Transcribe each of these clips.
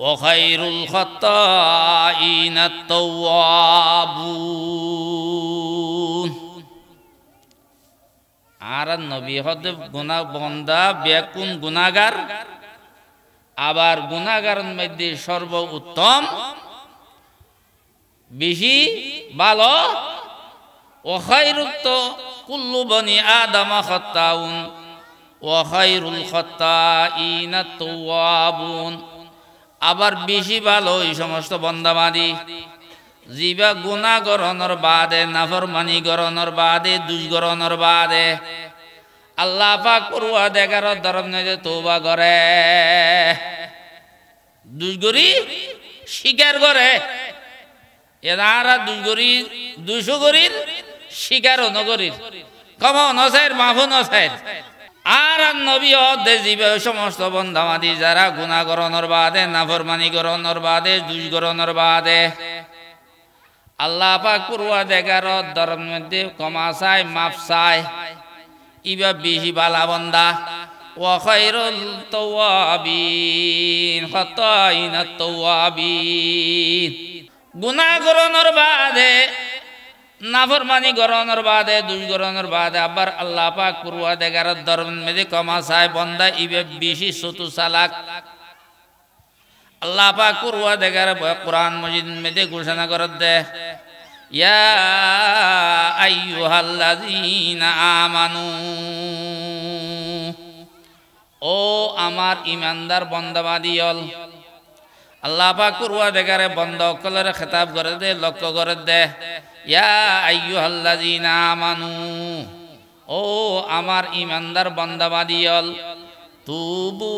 ওয়া খায়রুল খাত্তাইনা আত-তাওয়াবুন। আর নবী হদ গুনাহ বন্দা বেকুন গুনাহগার, আবার গুনাহগারের মধ্যে সর্ব উত্তম বেশি ভালো। ওয়া খায়রুত কুল্লু বনি আদম খাত্তাউন ওয়া খায়রুল খাত্তাইনা আত-তাওয়াবুন। আবার বেশি ভালো এই সমস্ত বান্দাবাদী জিবা গুনাহ করণর বাদে, নাফরমানি করণর বাদে, দুষ্করণর বাদে আল্লাহ পাক পরওয়ারদিগারের দরবারে তওবা করে, দুষ্করি স্বীকার করে। এরা দুষ্করি দুশগরির স্বীকারও নগরীর ক্ষমা নসাইর মাফু নসাইর। আর নবী অদে জীবে সমস্ত বন্দামাদি যারা গুনাহ করণর বাদে, নাফরমানি করণর বাদে, দুষ্করণর বাদে আল্লাহ পাক পরওয়ারদিগারের দরবারের মধ্যে ক্ষমা চায়, মাফ চায়, ইবা বেশি বালা বন্দা। ওয়া খায়রুল তাওয়াবিন খাত্তাইনা আত-তাওয়াবিন। গুনাহ করণর বাদে, নাফরমানি করণর বাদে, দুষ্করণর বাদে আবার আল্লাহ পাক পরওয়ারদিগারের দরবারের মধ্যে ক্ষমা চায় বন্দা, ইবা বেশি চতু চালাক। আল্লাহ পাক পরওয়ারদিগার কোরআন মাজিদের মধ্যে ঘোষণা করে দে, ইয়া আইয়ুহাল্লাযীনা আমানু, ও আমার ঈমানদার বান্দাবাদীল। আল্লাহ পাক পরওয়ারদিগারে বান্দা সকলের খেতাব করে দে, লক্ষ্য করে দে, ইয়া আইয়ুহাল্লাযীনা আমানু, ও আমার ঈমানদার বান্দাবাদীল, তুবু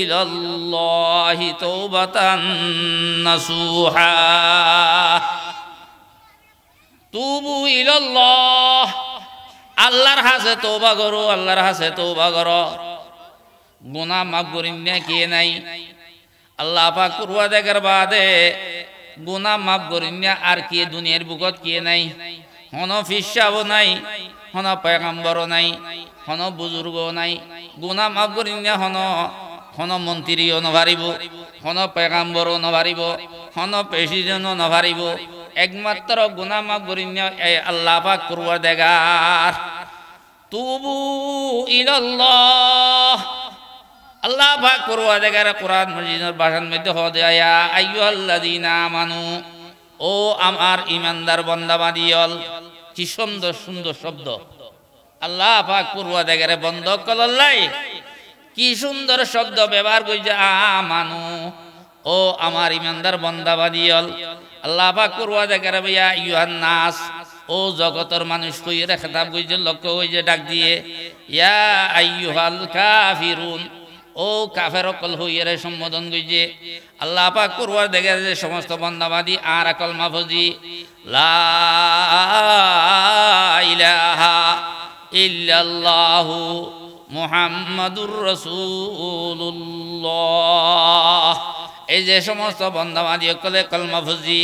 ইলাল্লাহি তাওবাতান নাসুহা। তুবু ইলাল্লাহ, আল্লাহর হাসে তওবা করো, আল্লাহর হাসে তওবা করো। গুনাহ মাফ করিন না কে নাই? আল্লাহ পাক পরওয়ারদিগার বাদে গুনাহ মাফ করিন না আর কে দুনিয়ার বুকত কে নাই? হন ফিসাবও নাই, হন পয়গম্বরও নাই, হন বুজুর্গও নাই। গুনাহ মাফ করিন না হন মন্ত্রীও নভারিব, হন পয়গম্বরও নভারিব, হন প্রেসিডেন্টও নভারিব। একমাত্র গুনাহ মাফ করিন না আল্লাহ পাক পরওয়ারদিগার। তুবু ইলাল্লাহ, আল্লাহ পাক পরওয়ারদিগার কোরআন মাজিদের ভাষার মধ্যে হদে, ইয়া আইয়ুহাল্লাযীনা আমানু, ও আমার ঈমানদার বান্দাবাদীল। কি সুন্দর সুন্দর শব্দ আল্লাহ পাক পরওয়ারদিগারে বন্ধ কলল্লাই, কি সুন্দর শব্দ ব্যবহার কইছে, আমানু, ও আমার ঈমানদার বান্দাবাদীল। আল্লাহ পাক পরওয়ারদিগারে ইয়া আইয়ুহান নাস, ও জগতের মানুষ কইরে খেতাব কইছে, লক্ষ্য কইছে ডাক দিয়ে, ইয়া আইয়ুহাল কাফিরুন, ও কাফের অকল হইরে সম্বোধন কইছে। আল্লাহ পাক পরওয়ারদিগার যে সমস্ত বান্দাবাদী আর কলমা ফজি, লা ইলাহা ইল্লাল্লাহু মুহাম্মাদুর রাসূলুল্লাহ, এই যে সমস্ত বান্দাবাদী কলে কলমা ফজি,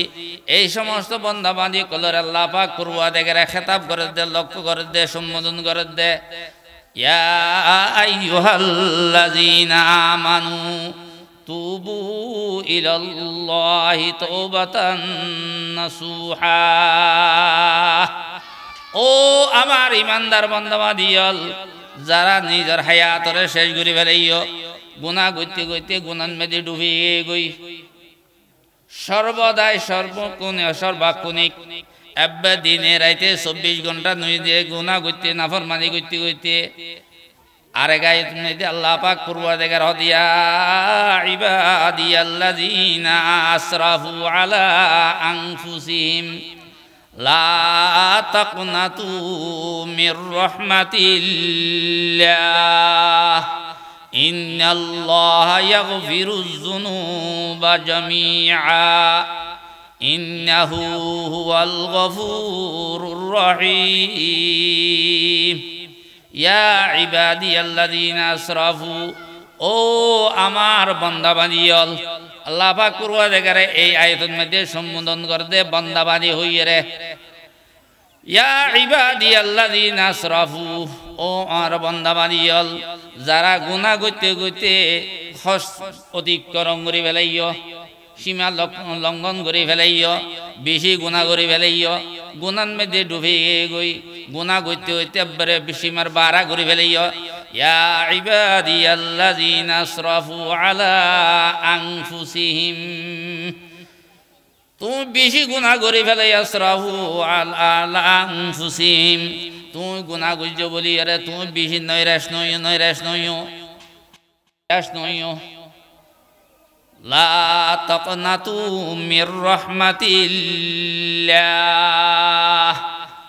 এই সমস্ত বান্দাবাদী কলের আল্লাহ পাক পরওয়ারদিগার খেতাব করে দে, লক্ষ্য করে দে, সম্বোধন করে দে, ইয়া আইয়ুহাল্লাযীনা আমানু তুবু ইলাল্লাহি তাওবাতান নাসুহা। ও আমার ঈমানদার বান্দাবাদীল, যারা নিজের হায়াতরে শেষ করে ফেলাইও, গুনাহ করতে করতে গুনার মধ্যে ডুবিয়ে গই, সর্বদাই সর্বক্ষণে সর্বাক্ষণিক এব্বা দিনে রাইতে 24 ঘন্টা নই দিয়ে গুনাহ করতে, নাফরমানি করতে করতে আরে গায়ে তুমি আল্লাহ পাক পরওয়ারদিগার হদিয়া, ইবাদিয়াল্লাযীনা আসরাফু আলা আনফুসিহিম লা তাকনাতু মির রাহমাতিল্লাহ, ইন্নাল্লাহা ইয়াগফিরুয যুনুবা জামিআ, ইন্নাহু হুয়াল গফুরুর রহিম। ইয়া ইবাদিয়াল্লাযীনা আসরাফু, ও আমার বান্দাবাদীল। আল্লাহ পাক পরওয়ারদিগারে এই আয়াতের মধ্যে সম্বোধন করে দে বান্দাবাদী হইরে, ইয়া ইবাদিয়াল্লাযীনা আসরাফু, ও আমার বান্দাবাদীল, যারা গুনাহ করতে করতে হস অতিক্রম করে ফেলাইও সীমা লঙ্ঘন করে ফেলাইও বেশি গুণা করে ফেলাইও গুণার মধ্যে ডুবে গই গুণা করতে হইতে একবারে সীমার বাড়া করে ফেলাইও ইয়া ইবাদিয়াল্লাযীনা আসরাফু আলা আনফুসিহিম তুমি বেশি গুণা করে ফেলাই আসরাফু আলা আনফুসিহিম তুমি গুণা করছো বলি আরে তুমি বেশি নৈরাশ নইও লা তাকনাতু মির রাহমাতিল্লাহ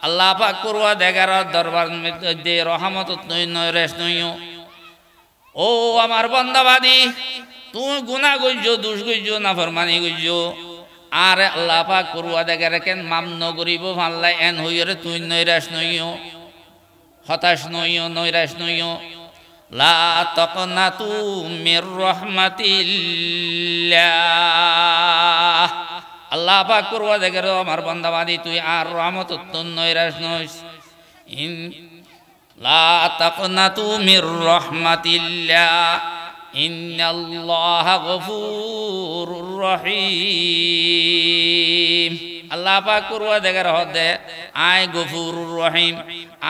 আল্লাহ পাক পরওয়ারদিগার দরবার মধ্যে রহমত নৈরাশ নইও ও আমার বান্দাবাদী তুমি গুনাহ করছো দোষ করছো নাফরমানি করছো আর আল্লাহ পাক পরওয়ারদিগার কেন মাফ নকরিব আল্লাহ এন হইরে তুই নৈরাশ নইও হতাশ নইও নৈরাশ নইও লা তাকনাতু মির রাহমাতিল্লাহ আল্লাহ পাক পরওয়ারদিগার আমার বান্দাবাদী তুই আর রহমত নৈরাশ নইস লা তাকনাতু মির রাহমাতিল্লাহ ইন্নাল্লাহা গফুরুর রহিম আল্লাহ পাক পরওয়ারদিগার হদে আয় গফুরুর রহিম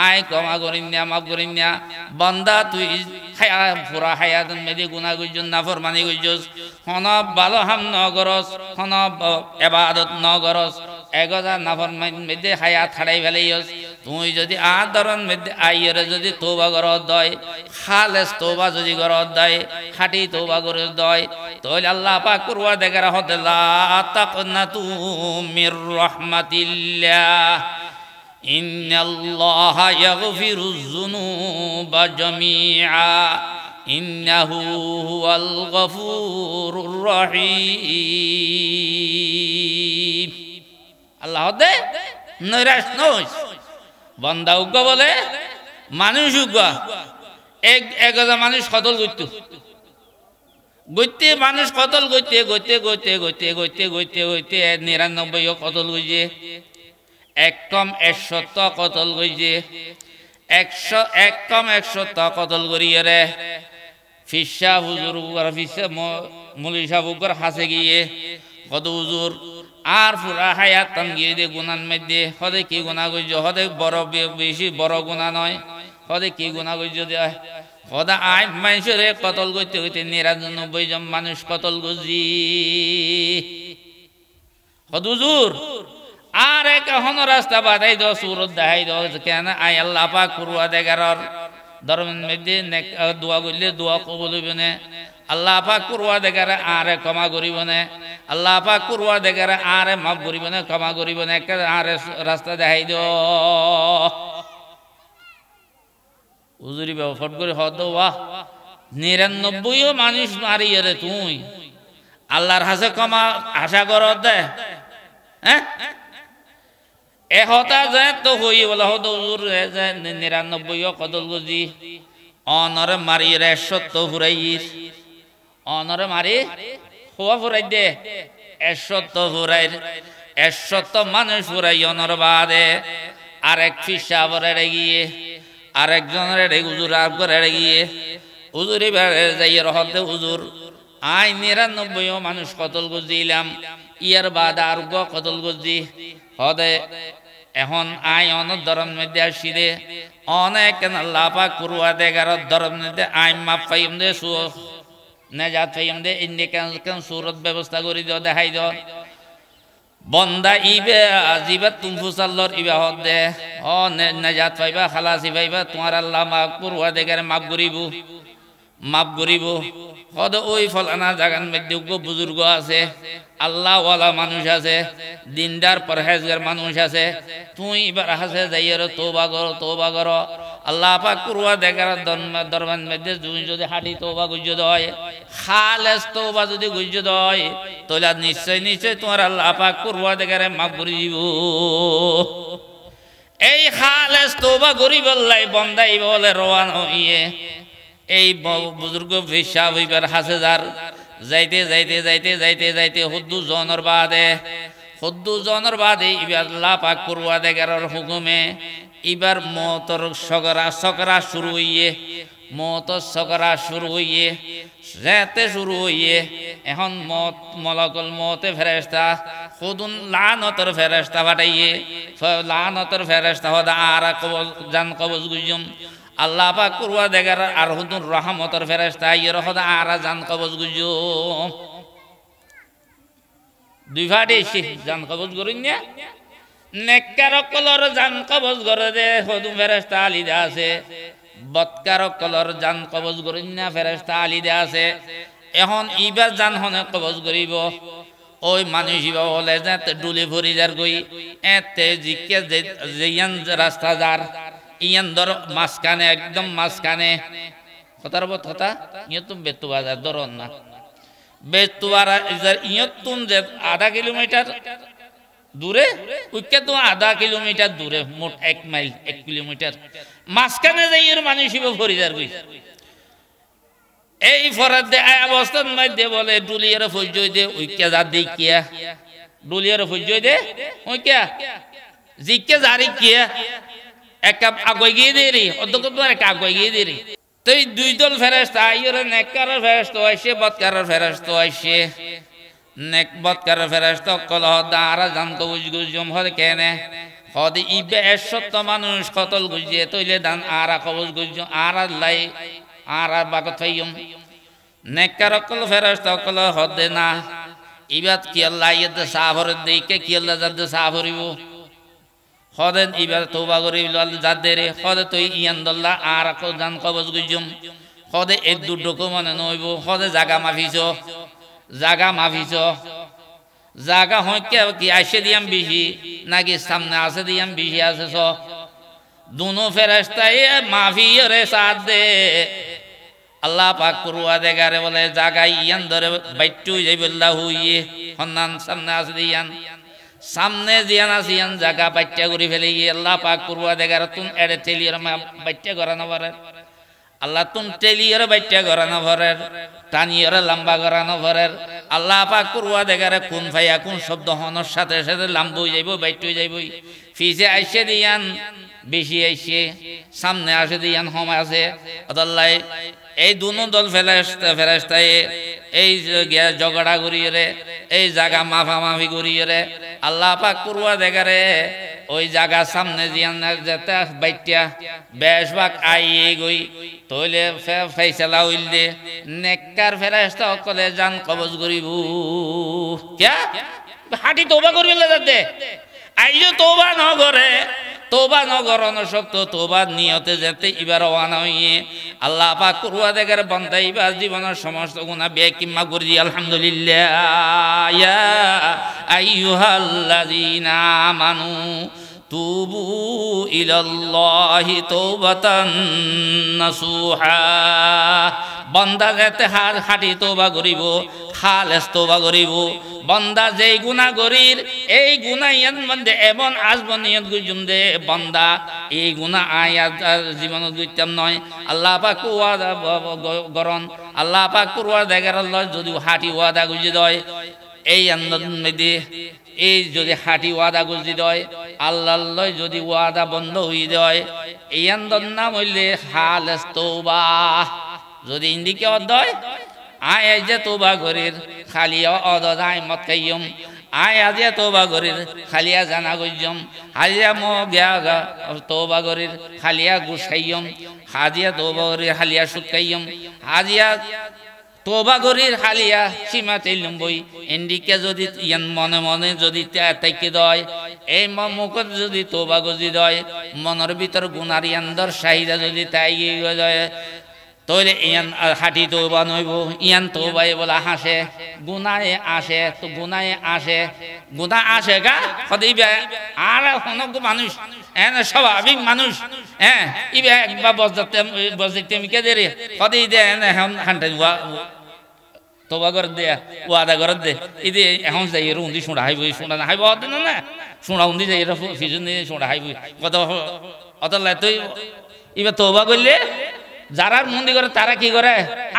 আয় ক্ষমা করিন্না মাফ করিন্না বান্দা তুই পুরা হায়াতের মধ্যে গুনাহ করছিস নাফরমানি করছিস হন ভালো হাম ন করস হন ইবাদত ন করস এগজা নাফরমানি মধ্যে হায়াত হারাই ফেলাইস তুই যদি আদরন মধ্যে আইরে যদি তওবা করত দয় খালেস তওবা যদি করত দয় খাঁটি তওবা করে দয় তাহলে আল্লাহ পাক পরওয়ারদিগার হদে লা তাকনাতু মির রাহমাতিল্লাহ ইন্নাল্লাহা ইয়াগফিরুয যুনুবা জামিআ ইন্নাহু হুয়াল গফুরুর রহিম আল্লাহ দে নৈরাশ নইস বান্দা উগ্র বলে মানুষ উগ্র একজা মানুষ কতল করতো গইতে মানুষ কতল গইতে 99 কতল গইছে এক কম 100 কতল গইছে 100 কম 100 কতল করিয়ে রে ফিসা হুজুর ফিসা মুলি সাহেব হাসে গিয়ে কত হুজুর আর পুরা হায়াত তাম গিয়ে দে গুনার মধ্যে হদে কি গুনাহ কইছো হদে বড় বেশি বড় গুনাহ নয় হদে কি গুনাহ কইছো দে হদা আই মানুষরে কতল করতে হইতে 99 জন মানুষ কতল গজি হদ হুজুর আর এক হন রাস্তা বাধাই দাও সুরত দেখাই দাও কেন আই আল্লাহ পাক পরওয়ারদিগার দরবার মধ্যে দোয়া করলে দোয়া কবুল হইবে না আল্লাহ পাক পরওয়ারদিগার আরে ক্ষমা করিব না আল্লাহ পাক পরওয়ারদিগার আরে মাফ করিব না ক্ষমা করিব না এক আরে রাস্তা দেখাই দাও হুজুরি বাবা ফট করে হদ বাহ 99 মানুষ মারিয়ে রে তুই আল্লাহর হাসে ক্ষমা আশা কর দে হ্যাঁ এ হতা যায় তো হই বলে হদ হুজুর 99 কদল গজি অনরে মারি রে 100 ফুরাইস অনরে মারি হওয়া ফুরাই দে 100 ফুরাই 100 মানুষ ফুরাই অনর বাদে আরেক ফিসা বরে গিয়ে আরেকজনের হুজুর আর করে গিয়ে হুজুরি যাই রহতে হুজুর আই 99 মানুষ কতল গজিলাম ইয়ার বাদ আর কতল গজি হদে এখন আই অনেক ধরন মধ্যে আসি দে অনেক আল্লাহ পাক পরওয়ারদিগার ধরন মধ্যে আই মাফ পাইম দে নেজাত পাইম দে ইন্দি কেন সুরত ব্যবস্থা করে দিও দেখাই দিও বন্দা ইবে আজিবাত তুম ফুসাল্লর ইবা হদ দে ও নেজাত পাইবা খালাসি পাইবা তোমার আল্লাহ মাফ পরওয়ারদিগার মাফ করিব হদ ওই ফলানা জাগান মধ্যে বুজুর্গ আছে আল্লাহ ওয়ালা মানুষ আছে দিনদার পরহেজগার মানুষ আছে তুই এবার হাসে যাইয়ের তওবা কর আল্লাহ পাক পরওয়ারদিগার দরবার মধ্যে তুই যদি হাঁটি তওবা গুজ দয় খালেস তওবা যদি গুজ দয় তাহলে নিশ্চয় তোমার আল্লাহ পাক পরওয়ারদিগারে মাফ করে দিব এই খালেস তওবা করি বললাই বন্দাই বলে রওয়ানা হইয়ে এই বুজুর্গ ফিসা হইবার হাসে যার যাইতে হুদ্দু জনের বাদে এবার আল্লাহ পাক পরওয়ারদিগারের হুকুমে এবার মতর সকরা শুরু হইয়ে মত সকরা শুরু হইয়ে যেতে শুরু হইয়ে এখন মত মলকল মতে ফেরেশতা খুদুন লানতর ফেরেশতা পাঠাইয়ে লানতর ফেরেশতা হদা আর কবজ জান কবজ গুজুম আল্লাহ পাক করুয়া দেগার আর হুদুন রহমতর ফেরেশতা ইয়ের হদা আর জান কবজ গুজুম দুই ভাড়ে এসে জান কবজ করিন না নেককার কলর জান কবজ করে দে হুদুন ফেরেশতা আলিদা আছে বৎকার কলর জান কবজ করিন না ফেরেশতা আলিদা আছে এখন ইবার জান হনে কবজ করিব ওই মানুষ ইবা বলে যে ডুলি ভরি যার গই এতে জিকে যেয়ান রাস্তা যার ইয়ান ধর মাঝখানে একদম মাঝখানে কথার বত কথা ইয়ে তুমি বেতু বাজার ধরন না বেতুয়ারা ইয়তুন যে আধা কিলোমিটার দূরে উইকে তো আধা কিলোমিটার দূরে মোট 1 মাইল 1 কিলোমিটার মাঝখানে যাই এর মানুষ ইবা ভরি যার গই এই ফরাদ দে অবস্থান মধ্যে বলে ডুলিয়ার ফজই দে উইকে যা দেখিয়া ডুলিয়ার ফজই দে উইকে জিকে জারি কিয়া এক আগুই গিয়ে দে রে অদক তো এক আগুই গিয়ে দে রে তুই দুই দল ফেরেশতা আইরে নেককার ফেরেশতা আইছে বদকার ফেরেশতা আইছে নেক বদকার ফেরেশতা কল দারা জান তো বুঝগুজম হরে কেনে হদি ইবে 100 মানুষ কতল গুজিয়ে তইলে দান আরা কবজ গুজম আরা লাই আরা বাগত ফাইম নেককার কল ফেরেশতা কল হদে না ইবাত কি আল্লাহ ইদ সাফর দেইকে কি আল্লাহ জাদ সাফরিব হদেন ইবার তওবা করিল যাদের হদে তুই ইয়ানদুল্লাহ আর কো জান কবজ গুজুম হদে এই দুডকো মানে নইব হদে জায়গা মাফিছ জায়গা হইকে কি আইছে দিয়াম বেশি নাকি সামনে আছে দিয়াম বেশি আছে স দুনো ফেরেশতা এ মাফি রে সাথ দে আল্লাহ পাক কুরআ দেগারে বলে জায়গা ইয়ান ধরে বাইট্টু যাইবল্লাহ হইয়ে হন্নান সামনে আছে দিয়ান সামনে জিয়ান আসিয়ান জায়গা বাচ্চা করে ফেলে গিয়ে আল্লাহ পাক করবা দেগার তুন এড়ে তেলিয়ার বাচ্চা করানো পারেন আল্লাহ তুন তেলিয়ার বাচ্চা করানো পারেন টানিয়ার লম্বা করানো পারেন আল্লাহ পাক করবা দেগারে কোন ভাইয়া কোন শব্দ হনর সাথে সাথে লম্বা যাইব বাইট যাইব ফিসে আইসে দিয়ান বেশি আইসে সামনে আসে দিয়ান হম আছে আল্লাহ এই দুনো দল ফেরেশতায় এই ঝগড়া করিয়ে রে এই জায়গা মাফামাফি করিয়ে রে আল্লাহ পাক করবা দেগারে ওই জায়গা সামনে জিয়ান যেতে বাইটিয়া বেশ ভাগ আইয়ে গই তইলে ফেসালা হইল দে নেককার ফেরেশতা কলে জান কবজ করিব কিয়া হাঁটি তওবা করিল যাতে আইজো তওবা ন করে তওবা ন করন শক্ত তওবা নিয়তে যেতে ইবার ওয়ানা হইয়ে আল্লাহ পাক করবা দেগারে বান্দা ইবার জীবনের সমস্ত গুনাহ বেকিমা করে দি আলহামদুলিল্লাহ ইয়া আইয়ুহাল্লাযীনা আমানু তুবু ইলাল্লাহি তাওবাতান নাসুহা বান্দা যেতে হাঁটি তওবা করিব খালেস তওবা করিব বান্দা যেই গুনাহ করির এই গুনাহ ইয়ান মধ্যে এমন আসব নিয়ত গুজুম দে বান্দা এই গুনাহ আয়াত জীবন দুইতাম নয় আল্লাহ পাক ওয়াদা গরন আল্লাহ পাক করবা দেগার আল্লাহ যদি হাঁটি ওয়াদা গুজি দয় এই আন্দোলন মধ্যে এই যদি হাঁটি ওয়াদা গুজি দয় আল্লাহ যদি ওয়াদা বন্ধ হয়ে যায় এই আন্দোলন নাম হইলে খালেস তওবা যদি ইন্দিকে অদয় আয় যে তওবা করির খালিয়া অদাই মত কাইয়ম আয় আজে তওবা করির খালিয়া জানা গজম হাজিয়া মো গয়া তওবা করির খালিয়া গুস খাইয়ম হাজিয়া তওবা করির খালিয়া সুদ খাইয়ম হাজিয়া তওবা করির খালিয়া সীমা চাইলম বই ইন্দিকে যদি ইয়ান মনে মনে যদি তাইকে দয় এই মুখত যদি তওবা গজি দয় মনের ভিতর গুনার ইয়ান্দর চাহিদা যদি তাই যায় তইলে ইয়ান হাঁটি তওবা নইব ইয়ান তওবাই বলা হাসে গুনাহে আসে তো গুনাহে আসে গুনাহ আসে গা সদিবে আর হনক মানুষ এনে স্বাভাবিক মানুষ হ্যাঁ ইবে একবার বজতে মিকে দেরে সদি দে এনে হান্তে তওবা কর দে ওয়াদা কর দে ইদে এখন যাই রুন্দি শুনা হাইব শুনা না হাইব অদ না শুনা উন্দি যাই ফিজুন দি শুনা হাইব কত অতলা তুই ইবে তওবা করলে যারা মন্দি করে তারা কি করে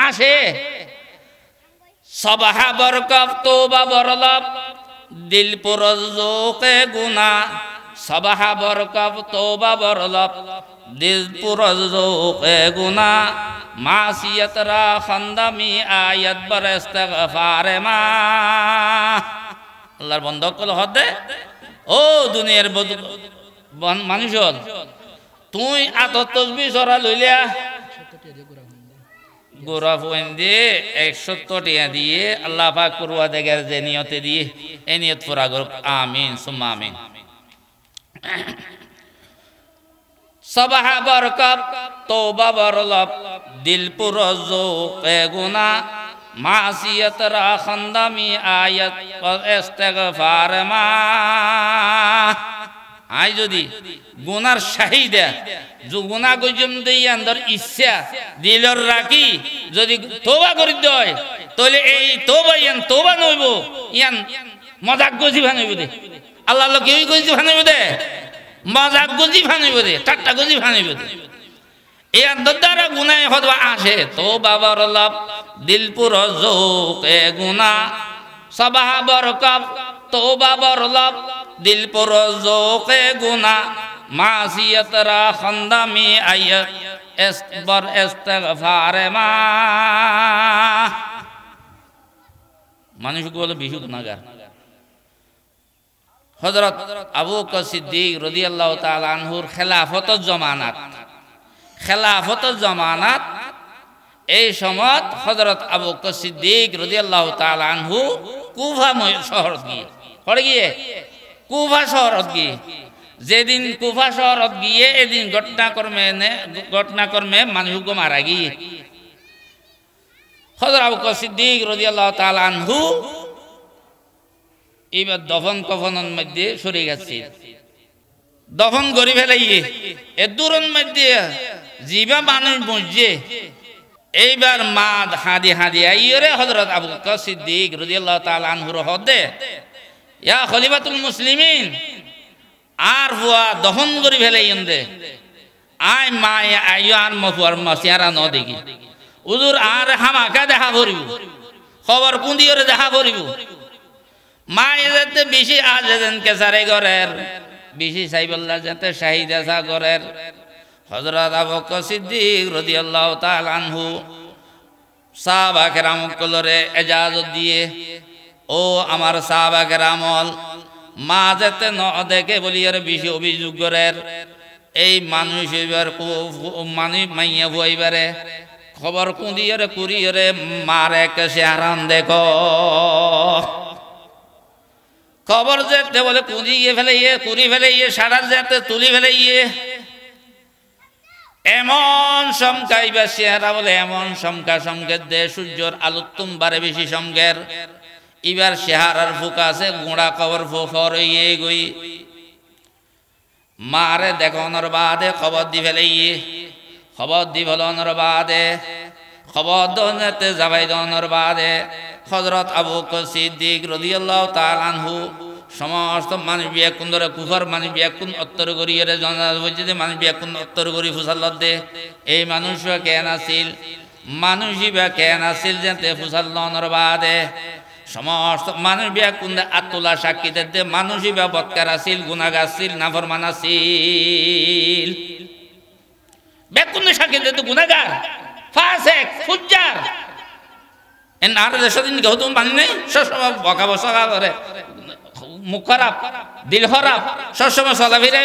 আসে সবাহা বরকব তওবা বরলব দিল পুরজোকে গুনাহ সবাহা বরকব তওবা বরলব দিলপুর জোকে গুনা মাসিয়ত রা খান্দামি আয়াত বার ইস্তিগফারে মা আল্লাহর বন্ধ কল হদে ও দুনিয়ার মানুষ তুই আত তসবিহ সরা লইলা গোরা ফুয়েন দিয়ে 170 টাকা দিয়ে আল্লাহ পাক পূর্বা দেগার যে নিয়তে দিয়ে এই নিয়ত পুরা করুক আমিন সুম্মা আমিন সবাহ বরকত তওবা বরলব দিল পুরজো গুনা মাসিয়ত রা খান্দামি আয়াত ইস্তিগফার মা আই যদি গুনার শাহিদা যে গুনাহ গজম দেই আন্দর ইচ্ছা দিলর রাখি যদি তওবা করি দয় তাহলে এই তওবা ইয়ান তওবা নইব ইয়ান মজাক গজি ভানইব দে আল্লাহ লোক কেউই গজি ভানইব দে মজাক গজি ভানইব দে ঠাট্টা গজি ভানইব দে এই আন্দর দ্বারা গুনাহ হদবা আসে তওবা বরলব দিল পুরো জোকে গুনাহ সবাহ বরকত তওবা বরলব দিল পুরো জোকে গুনাহ মাসিয়ত রা খান্দামি আয়াত ইসবার ইস্তিগফারে মা মানুষ বলে বেশি গুনাহগার হযরত আবু বকর সিদ্দিক রাদিয়াল্লাহু তাআলা আনহুর খেলাফতের জামানাত এই সময় হযরত আবু বকর সিদ্দিক রাদিয়াল্লাহু তাআলা আনহু কুফা শহর গিয়ে কুফা শহর গিয়ে যেদিন কুফা শহর গিয়ে এদিন ঘটনাক্রমে মানুষকে মারা গিয়ে হযরত আবু বকর সিদ্দিক রাদিয়াল্লাহু তাআলা আনহু এবার দফন কফনের মধ্যে সরে গেছে দফন করি ফেলাইয়ে এ দূরের মধ্যে জিবা মানুষ বুঝছে এইবার মা হাদি আইরে হযরত আবু বকর সিদ্দিক রাদিয়াল্লাহু তাআলা আনহুর হদে ইয়া খলিফাতুল মুসলিমিন আর হুয়া দহন করি ফেলাইন দে আই মা আইও আর মফুয়ার মাসিয়ারা ন দেখি হুজুর আর হামাকা দেখা করিব খবর কোন দিয়রে দেখা করিব মা এতে বেশি আজ যেন কেসারে ঘরের বেশি সাইবুল্লাহ যাতে শাহিদা সা ঘরের হযরত আবু বকর সিদ্দিক রাদিয়াল্লাহু তাআলা আনহু সাহাবা কেরাম কলরে ইজাজত দিয়ে ও আমার সাহাবা কেরামল মা যেতে ন দেখে বলি আর বেশি অভিযোগ করের এই মানুষ এবার মানুষ মাইয়া বইবারে খবর কুঁদিয়ে কুড়িয়ে মারে কেসে আরাম দেখো খবর যেতে বলে কুঁদিয়ে ফেলাইয়ে কুড়ি ফেলাইয়ে সারা যেতে তুলি ফেলাইয়ে এমন সমকাইবা চেহারা বলে এমন সমকের দে সূর্যর আলোত্তম বারে বেশি সমকের এবার চেহারার ফুকা আছে গোড়া খবর ফোফর ইয়ে গই মারে দেখানোর বাদে খবর দি ফেলাইয়ে খবর দি ফেলানোর বাদে খবর দতে যাবাই দনোর বাদে হযরত আবু বকর সিদ্দিক রাদিয়াল্লাহু তাআলা আনহু সমস্ত মানুষ বিয়াকুন ধরে কুফার মানুষ বিয়াকুন উত্তর করিয়ে জানা হয়েছে যে মানুষ বিয়াকুন উত্তর করি ফুসাল্লাহ দে এই মানুষ কেন আসিল মানুষই বা কেন আসিল যেতে ফুসাল্লাহর বাদে সমস্ত মানুষ বিয়াকুন আত্মলা সাক্ষী দে মানুষই বা বৎকার আসিল গুনাহগার আসিল নাফরমান আসিল বেকুন সাক্ষী দে গুনাহগার ফাসিক ফুজ্জার এন আর দেশদিন কেউ তুমি মানি নাই সবসময় বকা বসা করে মুখ খারাপ দিল খারাপ সবসময় চলাফিরা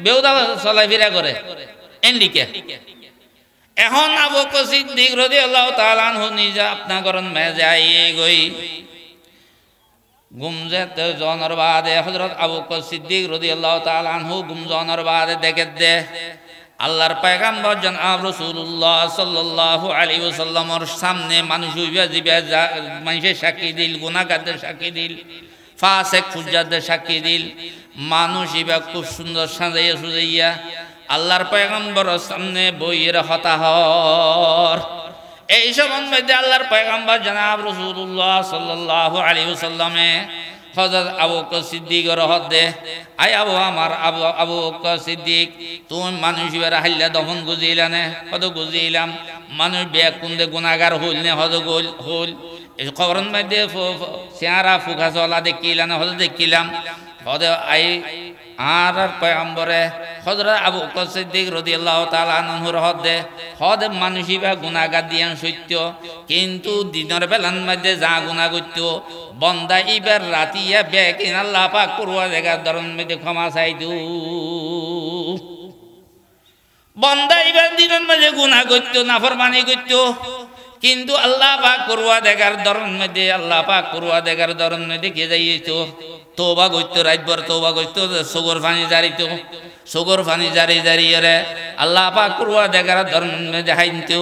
বেউদা চলাফিরা করে এনলিকে এখন আবু বকর সিদ্দিক রাদিয়াল্লাহু তাআলা আনহু নিজে আপনার ঘরন মে যাই গই গুমজেতে জনের বাদে হযরত আবু বকর সিদ্দিক রাদিয়াল্লাহু তাআলা আনহু গুমজনের বাদে দেখে দে আল্লাহর পয়গম্বর জনাব রাসূলুল্লাহ সাল্লাল্লাহু আলাইহি ওয়াসাল্লামের সামনে মানুষ হইবা জিবা মানুষের সাক্ষী দিল গুনাহগারদের সাক্ষী দিল ফাসিক ফুজ্জারদের সাক্ষী দিল মানুষ ইবা খুব সুন্দর সাজাইয়া সুজাইয়া আল্লাহর পয়গম্বরের সামনে বইয়ের হতাহর এই সময় মধ্যে আল্লাহর পয়গম্বর জনাব রাসূলুল্লাহ সাল্লাল্লাহু আলাইহি ওয়াসাল্লামে হযরত আবু বকর সিদ্দিকের হদে আই আবু বকর সিদ্দিক তুমি মানুষ ইবার হাইলা দফন গুজিলানে হদ গুজিলাম মানুষ বেকুন্দে গুনাহগার হইল নে হদ হইল এই খবরের মধ্যে চেহারা ফুকা চলা দেখিলাম হদ দেখিলাম হদ আই আর পয়গম্বরে হযরত আবু বকর সিদ্দিক রাদিয়াল্লাহু তাআলা আনহুর হদ মানুষই বা গুনাহগার দিয়ান সত্য কিন্তু দিনের বেলার মধ্যে যা গুনাহ করত বন্দা ইবার রাতিয়া বেকিন আল্লাহ পাক পরওয়ারদিগার দরন মধ্যে ক্ষমা চাইতো বন্দা ইবার দিনের মধ্যে গুনাহ করত নাফরমানি করত কিন্তু আল্লাহ পাক পরওয়ারদিগার দরন মধ্যে আল্লাহ পাক পরওয়ারদিগার দরন মধ্যে কে যাইতো তওবা করত রাতভর তওবা করত সগর পানি জারিত সগর পানি জারি জারিয়ে আল্লাহ পাক পরওয়ারদিগার দরন মধ্যে হাইতো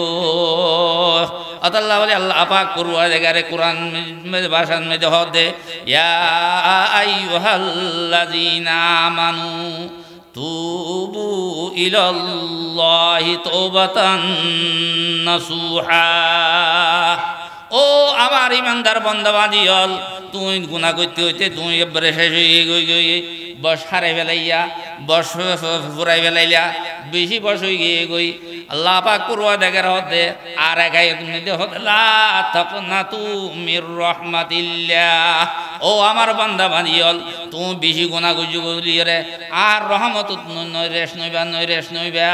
আল্লাহ বলে আল্লাহ পাক পরওয়ারদিগারে কোরআন মধ্যে ভাষার মধ্যে হদে ইয়া আইয়ুহাল্লাযীনা আমানু তুবু ইলাল্লাহি তাওবাতান নাসুহা ও আমার ইমানদার বান্দাবাদী হল তুই গুনাহ করতে হইতে তুই এবারে শেষ হয়ে গই বস হারে ফেলাইয়া বস ফুরাই ফেলাইয়া বেশি বস হয়ে গিয়ে গই আল্লাহ পাক পরওয়ারদিগার হদে আর এক আয়াত মধ্যে হদে লা তাকনাতু মির রাহমাতিল্লাহ ও আমার বান্দাবাদী হল তুমি বেশি গুনাহ করলি রে আর রহমত নয় রেশ নইবা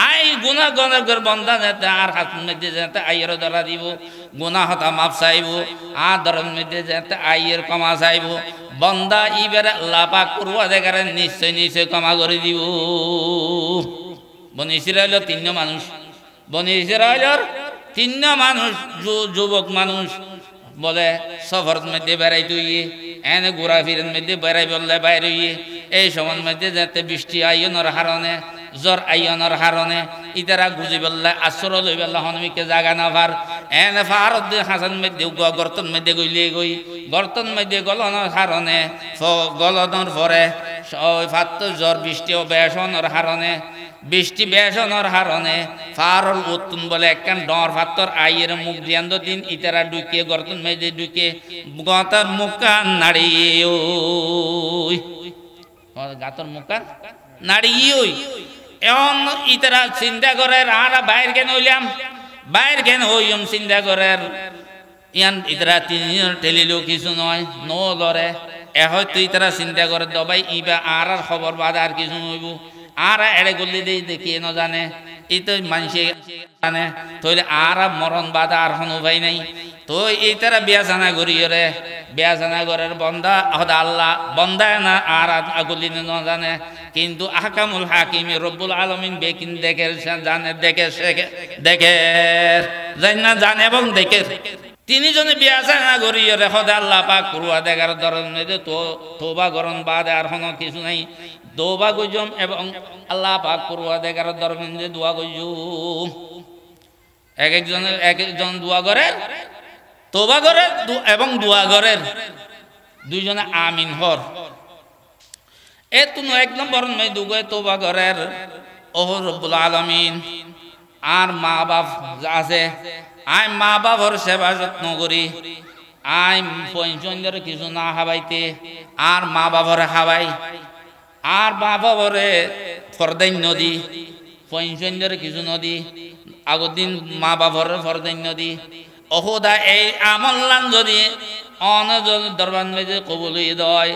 আই গুনাহ গনর বান্দা যেতে আর হাত মধ্যে যেতে আইয়ের ধরা দিব গুনাহ হতা মাফ চাইব আর ধরন মধ্যে যেতে আইয়ের ক্ষমা চাইব বান্দা ইবারে আল্লাহ পাক পরওয়ারদিগারে নিশ্চয় ক্ষমা করে দিব বনি ইসরাইলের তিন মানুষ বনি ইসরাইলের তিন মানুষ যুবক মানুষ বলে সফর মধ্যে বেড়াইতে এনে ঘোরা ফিরের মধ্যে বেড়াই বললে বাইরে এই সময়ের মধ্যে যাতে বৃষ্টি আইনের হারণে জ্বর আইনের হারণে ইতারা গুজি বললে আশ্রয় লই বললে হনমিকে জাগা না ভার এনে ফারদ হাসান মধ্যে গর্তন মধ্যে গই গর্তন মধ্যে গলনের হারণে গলনের পরে ফাত্ত জ্বর বৃষ্টি ও বেসনের হারণে বৃষ্টি বেসনের হারণে ফারল উত্তুন বলে একখান ডর ফাত্তর আইয়ের মুখ দিয়ান দিন ইতারা ঢুকিয়ে গর্তন মেঝে ঢুকে গতার মুখান নাড়িয়ে গাতর মুখান নাড়িয়ে এমন ইতারা চিন্তা করে আর বাইর কেন হইলাম বাইর কেন হইম চিন্তা করে ইয়ান ইতারা তিন টেলিলেও কিছু নয় নো লরে হয়তো ইতারা চিন্তা করে দবাই ইবা আর খবর বাদ আর কিছু হইব আর এড়ে গল্লি দিয়ে দেখিয়ে ন জানে এই তো মানুষে জানে তাহলে আর মরণ বাধা আর কোনো উপায় নাই তো এই তারা বিয়াজানা করিয়ে রে বিয়াজানা করার বন্দা হদা আল্লাহ বন্দায় না আর গল্লি ন জানে কিন্তু আহকামুল হাকিমে রব্বুল আলামিন বেকিন দেখে জানে দেখে জানে এবং দেখে তিনি জনে বিয়াজানা করিয়ে রে হদা আল্লাহ পাক পরওয়ারদিগার দরন মধ্যে তওবা করন বাদে আর কোনো কিছু নাই দোবা গুজম এবং আল্লাহ পাক পরওয়ারদিগার দরবারে দোয়া গুজুম এক একজন দোয়া করে তওবা করে এবং দোয়া করে দুইজনে আমিন হর এ তুমি এক নম্বর মে দুগে তওবা করে ও রব্বুল আলামিন আর মা বাপ আছে আই মা বাবার সেবা যত্ন করি আই পয়সনের কিছু না হাবাইতে আর মা বাবার হাবাই আর বাবা বরে ফরদাইন নদী পয়সনের কিছু নদী আগর দিন মা বাবার ফরদাইন নদী অহদা এই আমল্লান যদি অন দরবার মেজে কবুল দয়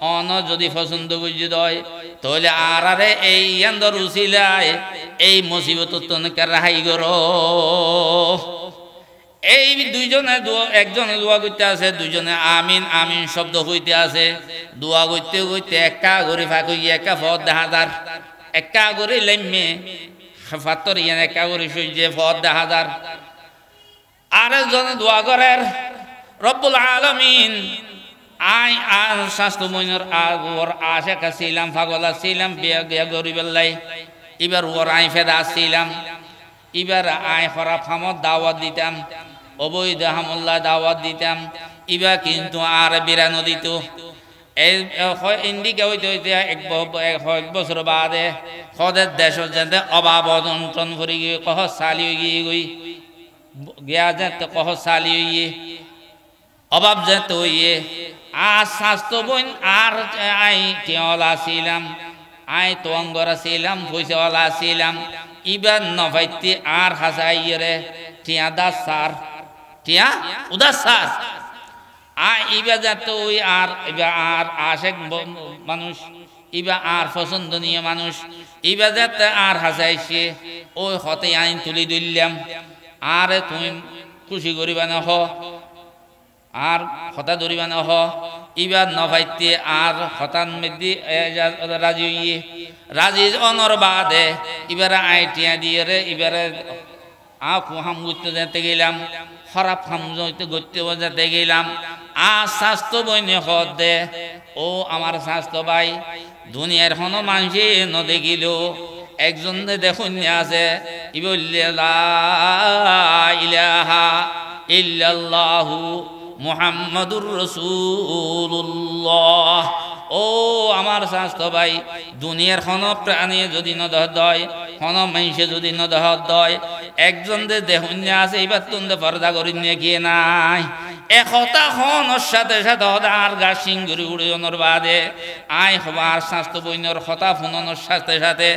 অন যদি পছন্দ বুঝি দয় তাহলে আর আরে এই ইয়ান্দর উসিলায় এই মুসিবত তনকে রাহাই করো এই দুইজনে একজনে দোয়া করতে আছে দুইজনে আমিন আমিন শব্দ হইতে আছে দোয়া করতে করতে একা করে ফাঁকি একা ফদ দেখা যার একা করে লেমে ফাত্তর ইয়ান একা করে সূর্যে ফদ দেখা যার আরেকজনে দোয়া করেন রব্বুল আলামিন আই আর শাস্ত্র মইনর আগর আশাকা ছিলাম পাগলা ছিলাম বিয়া গরিবেল্লাই এবার ওর আই ফেদা ছিলাম এবার আই খরা ফামত দাওয়াত দিতাম অবৈধ হামল্লা দাওয়াত দিতাম ইবা কিন্তু আর বিরানো দিত ইন্ডিকা হইতে হইতে এক বছর বাদে সদের দেশ যেতে অভাব অনটন ভরি গিয়ে কহ চালি গিয়ে গই গিয়া যেতে কহ চালি হইয়ে অভাব যেতে হইয়ে আর স্বাস্থ্য বইন আর আই কেওয়ালা ছিলাম আই তোয়াঙ্গরা ছিলাম পয়সাওয়ালা ছিলাম ইবার নভাইতে আর হাসাইয়ে রে টিয়া দাস সার টিয়া উদাস সার ইবা যাতে ওই আর ইবা আর আশেক মানুষ ইবা আর পছন্দনীয় মানুষ ইবা যাতে আর হাসাইছে ওই হতে আইন তুলি দিলাম আরে তুমি খুশি করিবা না হ আর হতা ধরিবা না হ ইবার নভাইতে আর হতান মেদি রাজি হইয়ে রাজি অনর বাদে এবারে আইটিয়া দিয়ে রে এবারে হাম করতে যেতে গেলাম খারাপ হাম করতে যেতে গেলাম স্বাস্থ্য বইনে হদ দে ও আমার স্বাস্থ্য ভাই দুনিয়ার হন মানুষে ন দেখিল একজন দেখুন আছে ই বললে লা ইলাহা ইল্লাল্লাহু মুহাম্মাদুর রাসূলুল্লাহ ও আমার স্বাস্থ্য ভাই দুনিয়ার হন প্রাণী যদি ন দয় হন মানুষে যদি ন দয় একজন দেখুন আছে এবার তুন্দে পর্দা করি নিয়ে গিয়ে নাই একতা হনর সাথে সাথে হদার গা সিঙ্গুরি উড়ে অনর বাদে আয় হবার স্বাস্থ্য বইনর হতা ফোনর সাথে সাথে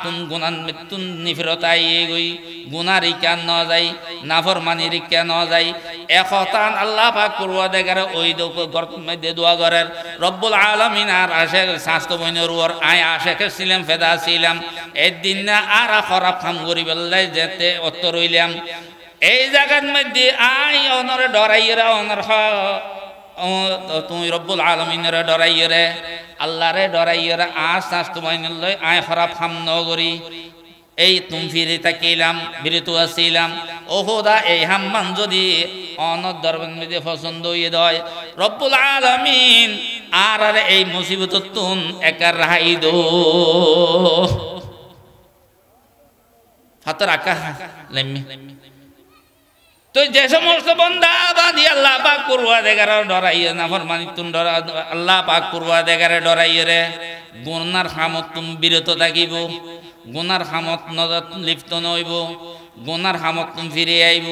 তুন গুণান মৃত্যুন নিফিরতাই গই গুণা রিকা ন যাই নাফর মানি রিকা ন যাই একতান আল্লাহ পাক করুয়া দেখার ওই গর্ত মধ্যে দোয়া করার রব্বুল আলামিন আর আশে স্বাস্থ্য বইনর ওর আয় আশেকে ছিলাম ফেদা ছিলাম একদিন না আর খারাপ কাম করি বেলায় যেতে অত রইলাম এই জায়গার মধ্যে আই অনরে ডরাইয়েরা অনর তুমি রব্বুল আলমিনের ডরাইয়েরে আল্লাহরে ডরাইয়েরা আর স্বাস্থ্য বাহিনীর লয় আয় খারাপ হাম ন করি এই তুমি ফিরে তাকিলাম বিরত আসিলাম ও হোদা এই হাম্মান যদি অনর দরবার মধ্যে পছন্দ হয়ে দেয় রব্বুল আলমিন আর আর এই মুসিবত তুন একার রাহাই দো হাতের আকা লেম্মি তো যে সমস্ত বন্দা বাদি আল্লাহ পাক করুয়া দেগারে ডরাইয়ে নাফরমানি তুন ডরা আল্লাহ পাক করুয়া দেগারে ডরাইয়ে রে গুনার হামত তুম বিরত থাকিব গুনার হামত নজর লিপ্ত নইব গুনার হামত তুম ফিরে আইব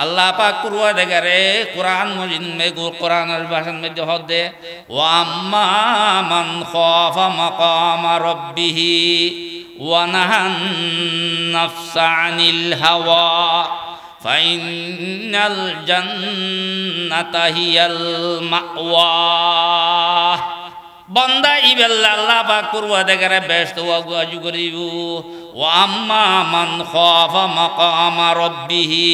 আল্লাহ পাক করুয়া দেগারে কোরআন মজিদ মে কোরআনের ভাষণ মধ্যে হদে ওয়া আম্মা মান খাফা মাকাম রাব্বিহি ওয়া নাহান নাফসা আনিল হাওয়া ফাইনাল জান্নাতা হিয়াল মাওয়া বন্দা ইবেল্লা আল্লাহ পাক করুয়া দেখারে ব্যস্ত ওয়াজু করিব ওয়া আম্মা মান খাফা মাকাম রাব্বিহি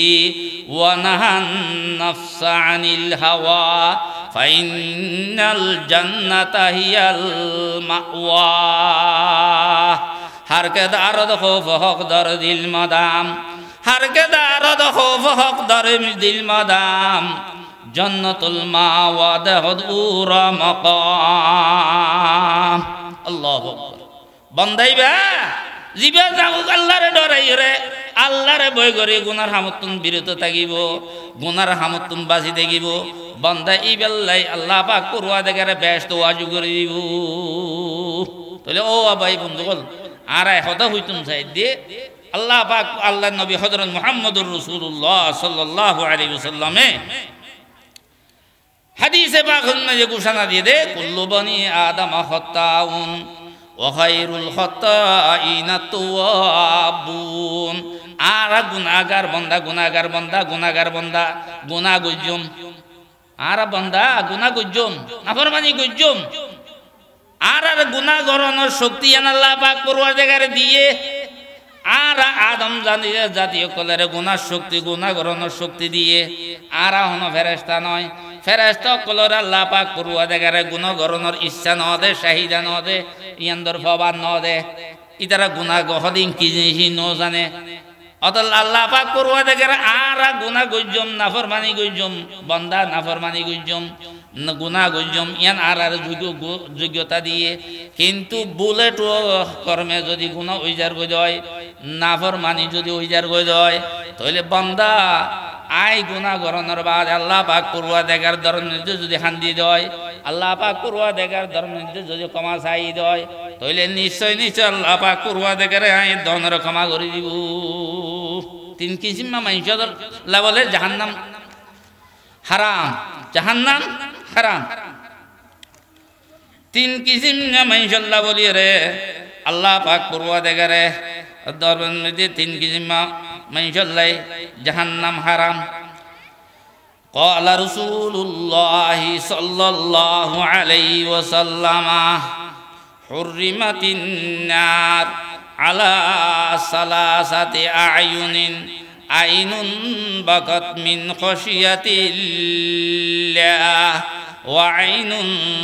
ওয়া নাহান নাফসা আনিল হাওয়া ফাইনাল জান্নাতা হিয়াল মাওয়া हर के दारद खौफ हक दर दिल मदाम हर के दारद खौफ हक दर दिल मदाम जन्नतुल मावा दहदूरा मकाम अल्लाहु अकबर बंदाइबा जिबा जागुक आल्लाहर डराई रे आल्लाहर भय करे गुनार हामतुन बिरत থাকিব गुनार हामतुन बाजी থাকিব बंदा इबेल्লাই আল্লাহ পাক করুয়া দেখারে ব্যস্ত ওয়াজু করে দিব তাহলে ও ভাই বন্ধুগণ আর হদা হইতুম চাই দিয়ে আল্লাহ পাক আল্লাহর নবী হযরত মুহাম্মদুর রাসূলুল্লাহ সাল্লাল্লাহু আলাইহি ওয়াসাল্লামে হাদিসে পাকের মধ্যে ঘোষণা দিয়ে দে কুল্লু বনি আদম খাতাউন ওয়া খায়রুল খাতাইনা তাওয়াবুন আর গুনাহগার বান্দা গুনাহগার বান্দা গুনাহগার বান্দা গুনাহ গুজুম আর বান্দা গুনাহ গুজুম নাফরমানি গুজুম আর আর গুনাহ করানোর শক্তি আল্লাহ পাক পরওয়ারদিগার দিয়ে আর আদম জাতীয় কলের গুনাহ শক্তি গুনাহ করানোর শক্তি দিয়ে আর হন ফেরেশতা নয় ফেরেশতা কলর আল্লাহ পাক পরওয়ারদিগার গুনাহ করানোর ইচ্ছা ন দে চাহিদা ন দে ইয়ান্দর ফবান ন দে ইতারা গুনাহ গহদিন কি জিনিস ন জানে অতল আল্লাহ পাক পরওয়ারদিগার আর গুনাহ গজম নাফরমানি গজম বান্দা নাফরমানি গজম গুনাহ গজম ইয়ান আর যোগ্যতা দিয়ে কিন্তু বুলেট কর্মে যদি গুনাহ ওইজার গই হয় নাফরমানি যদি ওইজার গই হয় তাহলে বান্দা আই গুনাহ করানোর বাদ আল্লাহ পাক পরওয়ারদিগার দরবারে যদি হান্দি দেয় আল্লাহ পাক পরওয়ারদিগার দরবারে যদি ক্ষমা চাই দেয় তাহলে নিশ্চয় নিশ্চয় আল্লাহ পাক পরওয়ারদিগার আই দনের ক্ষমা করে দিব তিন কিসিম মানুষের বলে জাহান্নাম হারাম জাহান্নাম হারাম তিন কিসিম মানুষের বলি রে আল্লাহ পাক পরওয়ারদিগারে দরবারে তিন কিসিম মানুষের জাহান্নাম হারাম قال رسول الله صلى الله عليه وسلم حرمت النار على ثلاثة أعين عين بكت من خشية الله وعين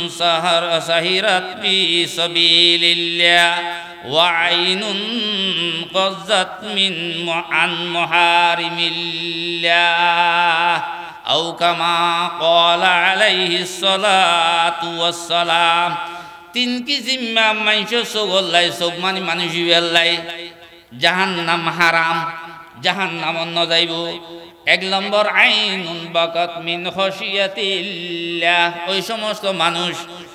سهرت في سبيل الله وعين قزت عن محارم الله أو كما قال عليه الصلاة والسلام তিন কিসিম মানুষ সগল্লাই সব মানে মানুষ বেল্লাই জাহান্নাম হারাম জাহান্নাম ন যাইব এক নম্বর আইনুন বাকাত মিন খশিয়াতিল্লাহ ওই সমস্ত মানুষ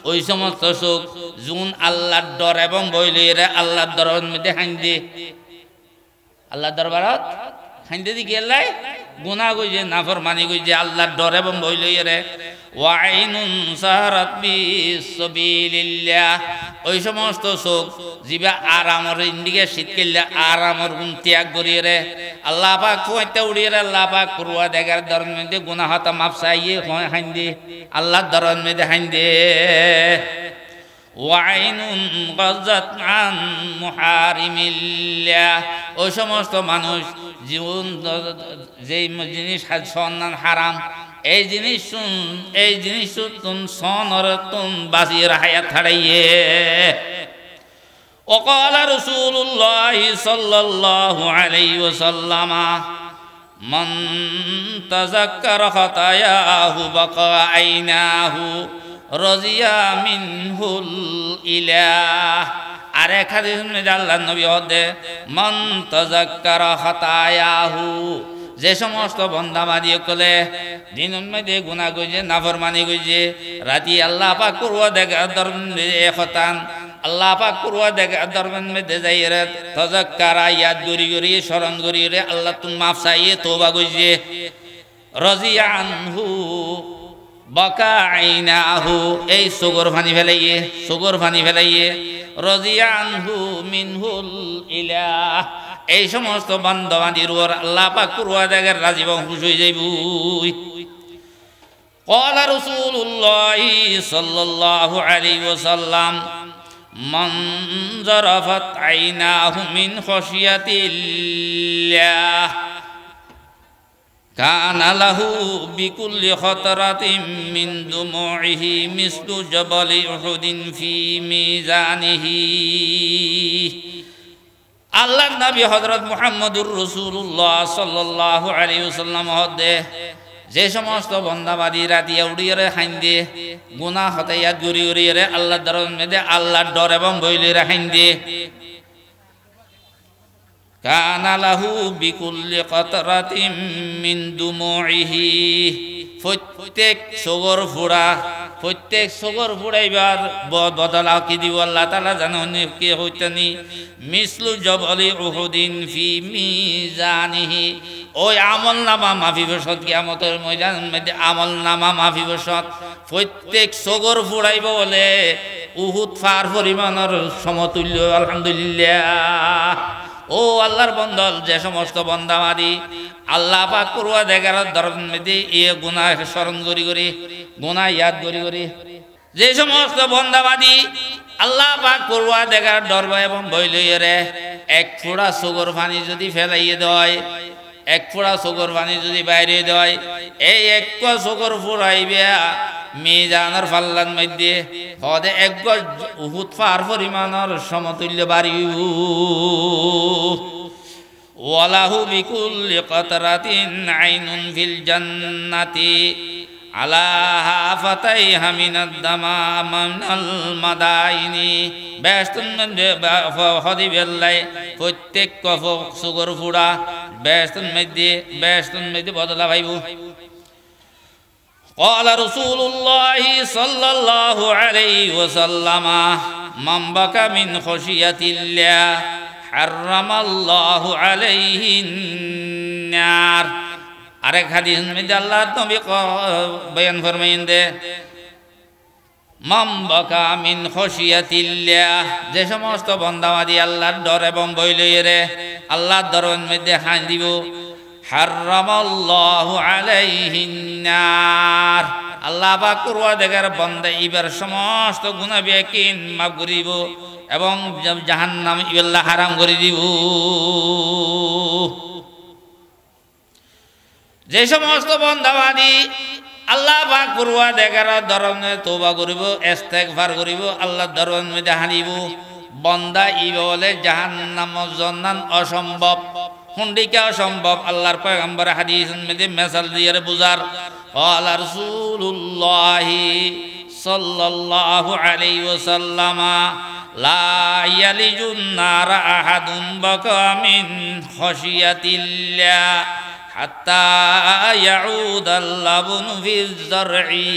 ওই সমস্ত চোখ জুন আল্লাহর ডর এবং ভয় লইরে আল্লাহর দরবারের মধ্যে হাইন্দে আল্লাহর দরবারত হাইন্দে দি গেলাই গুনাহ কইছে নাফরমানি কইছে আল্লাহর ডর এবং ভয় লইরে ওয়াইনুন সাহারাত বিসাবিলিল্লাহ ওই সমস্ত চোখ জিবা আরামর ইন্দিকে শীতকালে আরামর গুণ ত্যাগ করিয়ে আল্লাহ পাক কুয়াইতে উড়িয়ে আল্লাহ পাক করুয়া দেখার দরন মধ্যে গুনাহ হতা মাফ চাইয়ে হাইন্দে আল্লাহর দরন মধ্যে হাইন্দে ওয়াইনুন গাজাত আন মুহারিমিল্লাহ ওই সমস্ত মানুষ জীবন যেই জিনিস সন্ধান হারাম এই জিনিস তুম সনর তুম বাসির হায়াত হারাইয়ে وقال رسول الله صلى الله عليه وسلم من تذكر خطاياه بقى عيناه رضي منه الإله আরেক হাদিসে আল্লাহর নবী বলেন মান তাযাক্কারা খাতায়াহু যে সমস্ত বান্দাবাদী কলে দিনের মধ্যে গুনাহ কইছে নাফরমানি কইছে রাতি আল্লাহ পাক করুয়া দেখা দরবে খতান আল্লাহ পাক করুয়া দেখা দরবেন মধ্যে যাইরে তাযাক্কারা ইয়াদ গরি গরি স্মরণ গরি রে আল্লাহ তুমি মাফ চাইয়ে তওবা কইছে রাজিয়া আনহু বাকা আইনাহু এই সুগর ফানি ফেলাইয়ে রাজিয়া আনহু মিনহুল ইলাহ এই সমস্ত বান্দাবাদীর উপর আল্লাহ পাক করুয়া দেখা রাজি এবং খুশি হয়ে যাইব قال رسول الله صلى الله عليه وسلم من ظرفت عيناه من خشية الله كان له بكل خطرة من دموعه مثل جبل أحد في ميزانه আল্লাহর নবী হযরত মুহাম্মদুর রাসূলুল্লাহ সাল্লাল্লাহু আলাইহি ওয়াসাল্লাম হদে যে সমস্ত বান্দাবাদী রাতি উড়িয়ে হাইন্দে গুনাহ হতায়াত গরি গরিয়ে আল্লাহর দরবারের মধ্যে আল্লাহর ডর এবং ভয় লইরা হাইন্দে কানা লাহু বিকুল্লি কাতরাতিন মিন দুমুইহি প্রত্যেক সগর ফুড়াইবার বদলা কি দিব আল্লাহ তাআলা জানেন কি হইতানি মিসলু জবলি উহুদিন ফি মিজানিহি ওই আমলনামা মাফি বসত কিয়ামতের ময়দানের মধ্যে আমলনামা মাফি বসত প্রত্যেক সগর ফুড়াইব বলে উহুদ ফার পরিমাণের সমতুল্য আলহামদুলিল্লাহ ও আল্লাহর বন্দল যে সমস্ত বান্দাবাদী আল্লাহ পাক করুয়া দেখার দরবার মধ্যে এ গুনাহ স্মরণ করি গুনাহ ইয়াদ করি যে সমস্ত বান্দাবাদী আল্লাহ পাক করুয়া দেখার দরবার এবং ভয় লইয়ে এক ফোঁটা সুগর পানি যদি ফেলাইয়ে দেয় এক ফোঁটা সুগর পানি যদি বাইরে দেয় এই এক সুগর ফুরাইবে মিজানের ফাল্লার মধ্যে হদে এক গজ উহুদ ফার পরিমাণের সমতুল্য বাড়ি ওয়ালাহু বিকুল্লি কাতরাতিন আইনুন ফিল জান্নাতি আলা হাফাতাইহা মিনাদ দামামাল মাদাইনি বেহেশতের মধ্যে হদি বেল্লাই প্রত্যেক কফ সুগর ফুড়া বেহেশতের মধ্যে বদলা ভাইব قال رسول الله صلى الله عليه وسلم من بكى من خشية الله حرم الله عليه النار আরেক হাদিস মধ্যে আল্লাহর নবী বয়ান ফরমাইন দে মান বাকা মিন খশিয়াতিল্লাহ যে সমস্ত বান্দাবাদী আল্লাহর ডর এবং ভয় লইয়ে আল্লাহর দরবারের মধ্যে হাই দিব হারামাল্লাহু আলাইহিন নার আল্লাহ পাক পরওয়ারদিগার বান্দা ইবার সমস্ত গুনাহ বেকিন মাফ করিব এবং জাহান্নাম ইবাল্লাহ হারাম করে দিব যে সমস্ত বান্দাবাদী আল্লাহ পাক পরওয়ারদিগার দরবারে তওবা করিব ইস্তেগফার করিব আল্লাহর দরবারে মধ্যে হানিব বান্দা ইবা বলে জাহান্নাম জান্নাত অসম্ভব হুন্ডিকা অসম্ভব আল্লাহর পয়গম্বর হাদিসের মধ্যে মিসাল দিয়ে বুঝার ক্বালা রাসূলুল্লাহ সাল্লাল্লাহু আলাইহি ওয়াসাল্লাম লা ইয়ালিজুন নার আহাদুন বাকা মিন খাশিয়াতিল্লাহ হাত্তা ইয়াউদাল লাবনু ফিজ যারঈ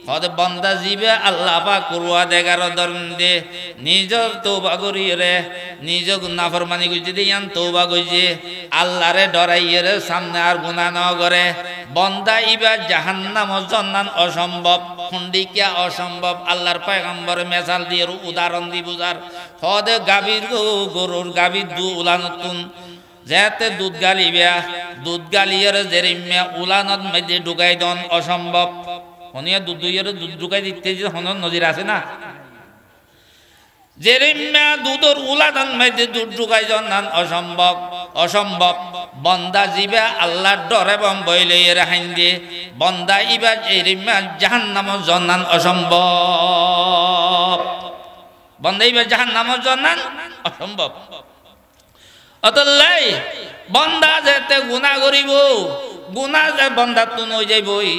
হদ বান্দা জিবে আল্লাহ পাক পরওয়ারদিগার দরবারে নিজর তওবা করিরে নিজক নাফরমানি কইছে দিয়ান তওবা কইছে আল্লাহরে ডরাইরে সামনে আর গুনাহ না করে বান্দা ইবা জাহান্নাম জান্নাত অসম্ভব হুন্ডিকা অসম্ভব আল্লাহর পয়গম্বর মিসাল দিয়ে উদাহরণ দি বুঝার হদ গাভীর গরুর গাভীর দু উলানতুন যেতে দুধ গালিবা দুধ গালিয়ের জেরিমে উলানত মধ্যে ঢুকাই দন অসম্ভব হনিয়া দুধ ঢুকাই দিতে যে হনন নজির আছে না জেরিমে দুধর উলানত মধ্যে দুধ ঢুকাই দন অসম্ভব অসম্ভব বান্দা জিবা আল্লাহর ডর এবং ভয় লইয়ে রাখেন দিয়ে বান্দা ইবা জেরিমে জাহান্নাম জান্নাত অসম্ভব বান্দা ইবা জাহান্নাম জান্নাত অসম্ভব অতলাই বান্দা যেতে গুনাহ করিব গুনাহ যে বান্দা তুন হয়ে যাইবই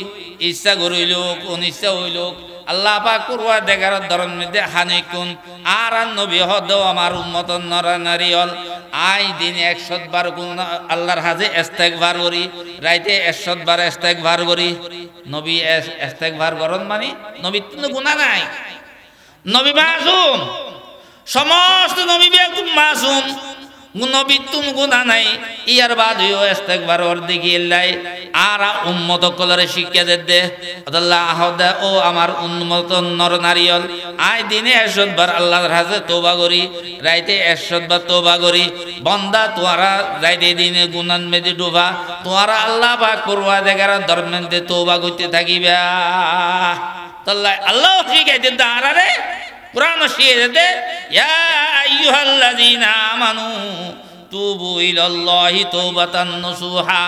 ইচ্ছা করিল অনিচ্ছা হইল আল্লাহ পাক পরওয়ারদিগার দরবারের মধ্যে হানিকুন আর নবী হদ আমার উম্মত নরনারী হল আই দিন 100 বার গুনাহ আল্লাহর হাজে ইস্তেগফার করি রাইতে 100 বার ইস্তেগফার করি নবী ইস্তেগফার করন মানে নবী তুন গুনাহ নাই নবী মাসুম সমস্ত নবী বেকুম মাসুম নবী তুম গুনাহ নাই ইয়ার বাদ হইও ইস্তেগফার করতে গিয়েলাই আর উম্মত কলরে শিক্ষা দে আল্লাহ আহদা ও আমার উম্মত নর নারীল আই দিনে 100 বার আল্লাহর হাজে তওবা করি রাইতে 100 বার তওবা করি বান্দা তোরা রাইতে দিনে গুনাহ মেদে ডুবা তোরা আল্লাহ পাক পরওয়ারদিগার দরবারে তওবা করতে থাকিবা তাল্লাহ আল্লাহ শিখাই দেন তারারে কুরআন শিখাই দে ইয়া আইয়ুহাল্লাযীনা আমানু তুবু ইলাল্লাহি তাওবাতান নসুহা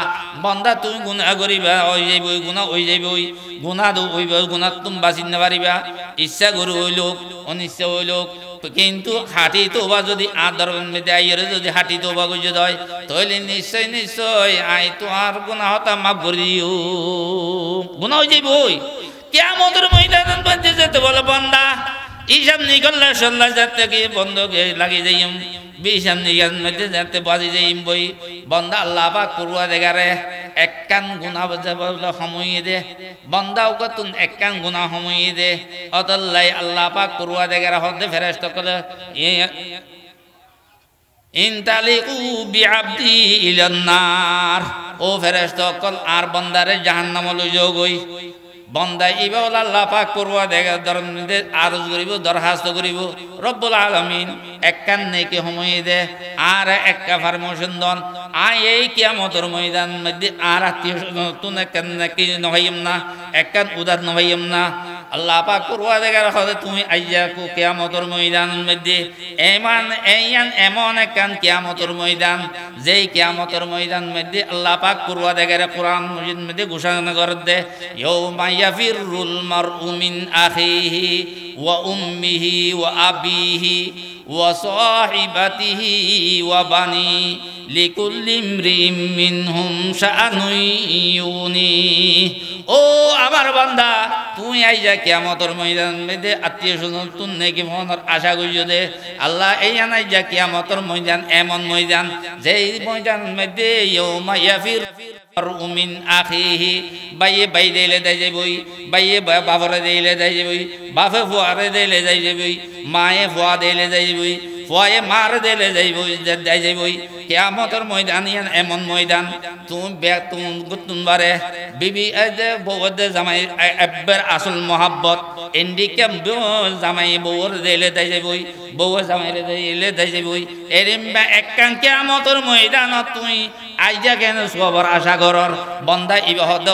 বান্দা তুমি গুনাহ করিবা ওই যাইবই গুনাহ ওই যাইবই গুনাহ দো ওই গুনাহ তুমি বাঁচিন না পারিবা ইচ্ছা করি হইলোক অনিচ্ছা হইলোক কিন্তু হাঁটি তওবা যদি আদরের মধ্যে আইরে যদি হাঁটি তওবা কইতে হয় তাহলে নিশ্চয় নিশ্চয় আই তোমার গুনাহটা মাফ করে দিও গুনাহ হই যাইবই কিয়ামতের ময়দানে পৌঁছে যেতে বলে বান্দা ইসাব নিকল্লা সল্লা যাতে কি বন্ধ লাগি যাইম বিসাব নিগান মধ্যে যাতে বাজি যাইম বই বান্দা আল্লাহ পাক পরওয়ারদিগারে এককান গুনাহ বলে সময় দে বান্দা ওকতুন এককান গুনাহ সময় দে অতল্লাই আল্লাহ পাক পরওয়ারদিগারে হদে ফেরেশতা কলে ইনতালিকু বিআবদি ইলান নার ও ফেরেশতা কল আর বান্দারে জাহান্নামে লই যাও গই বান্দা ইবা আল্লাহ পাক পরওয়ারদিগার দরবারে আরজ করিব দরখাস্ত করিব রব্বুল আলামিন এককান নেকি সময় দে আর একটা পারমিশন দন আই এই কিয়ামতের ময়দান মধ্যে আর আত্মীয় তুন এককান নেকি নহাইম না এককান উদার নহাইম না আল্লাহ পাক পরওয়ারদিগার হদে তুমি আইয়া কো কিয়ামতের ময়দানের মধ্যে এমন এককান কিয়ামতের ময়দান যেই কিয়ামতের ময়দান মধ্যে আল্লাহ পাক পরওয়ারদিগার কোরআন মজিদ মধ্যে ঘোষণা করে দে ইয়াউমা ইয়াফিরুল মারউ মিন আখিহি ওয়া উম্মিহি ওয়া আবিহি ওয়া সাহিবাতিহি ওয়া বানি লিকুল্লি ইমরিম মিনহুম শাআনুন ইউনি ও আমার বান্দা তুই আইজা কিয়ামতের ময়দান মধ্যে আত্মীয় স্বজন তুন নেকি মনের আশা করিও দে আল্লাহ এই আনাই যা কিয়ামতের ময়দান এমন ময়দান যেই ময়দান মধ্যে ইয়াউমা ইয়াফিরু মিন আখিহি বাইয়ে বাই দেইলে দেই যাবই বাইয়ে বাবারে দেইলে দেই যাবই বাপে ফুয়ারে দেইলে দেই যাবই মায়ে ফুয়া দেইলে দেই যাবই ফয়ে মার দেলে যাইবই দেয় যাইবই কিয়ামতের ময়দান এমন ময়দান তুমি বারে বিবি বউদের জামাই একবার আসল মোহাব্বত ইন্ডিকে জামাই বউর দেলে দেয় যাইবই বউ জামাইরে দেলে দেয় যাইবই এরিম্বা একখান কিয়ামতের ময়দান তুই আইজা কেন সবার আশা করর বন্দা ইবাহদ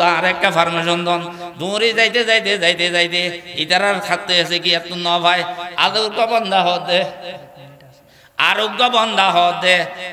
আর একটা ফার্মেশন দন দূরে যাইতে যাইতে যাইতে যাইতে ইতারার খাতে আছে কি এত ন ভাই আদৌর বন্দা হতে আরোগ্য বন্ধা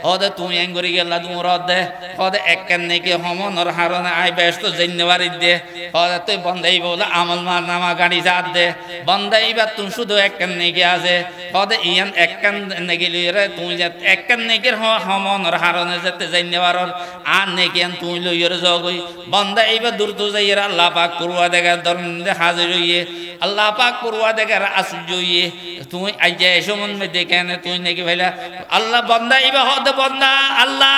হদে তুমি এঙ্গুরি গেলা তুমি হদে হদে একখান নাকি হমনর হারনে আই ব্যস্ত জন্যবারি দে হদে তুই বন্ধাই বলে আমল মার নামা গাড়ি জাত দে বন্ধাইবার তুমি শুধু একখান নাকি আছে হদে ইয়ান একখান নাকি লইরে তুমি যে একখান নাকির হমনর হারনে যেতে জন্যবারর আর নাকি তুমি লইরে জগই বন্ধাইবার দূর তো যাইরা আল্লাহ পাক করুয়া দেখার দরমে হাজির হইয়ে আল্লাহ পাক করুয়া দেখার আসুজ হইয়ে তুমি আইজা এসো মন মে দেখে তুই নাকি ভাইলা আল্লাহ বন্দা ইবা হদে বন্দা আল্লাহ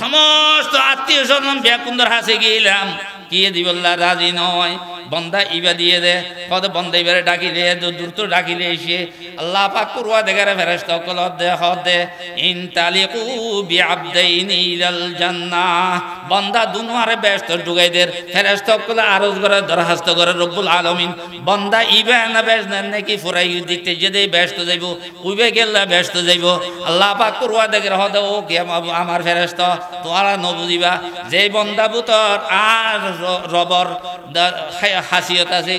সমস্ত আত্মীয় স্বজন ব্যাকুন্দর হাসে গেলাম কি দিবল্লা রাজি নয় বন্দা ইবা দিয়ে দে হদে বন্দা ইবারে ডাকিলে দ্রুত ডাকিলে এসে আল্লাহ পাক করুয়া দেখার ফেরেশতা কল দে হদে ইন তালিকু বিআবদাইনি ইলাল জান্নাহ বন্দা দুনোয়ারে ব্যস্ত ঢুকাই দের ফেরেশতা কল আরজ করে দরখাস্ত করে রব্বুল আলামিন বন্দা ইবা না ব্যস্ত নাকি ফুরাই দিতে যদি ব্যস্ত যাইব উইবে গেলা ব্যস্ত যাইব আল্লাহ পাক করুয়া দেখার হদে ও কি আমার ফেরেশতা তোরা নবুজিবা যে বন্দা বুতর আর রবর হাসিয়ত আছে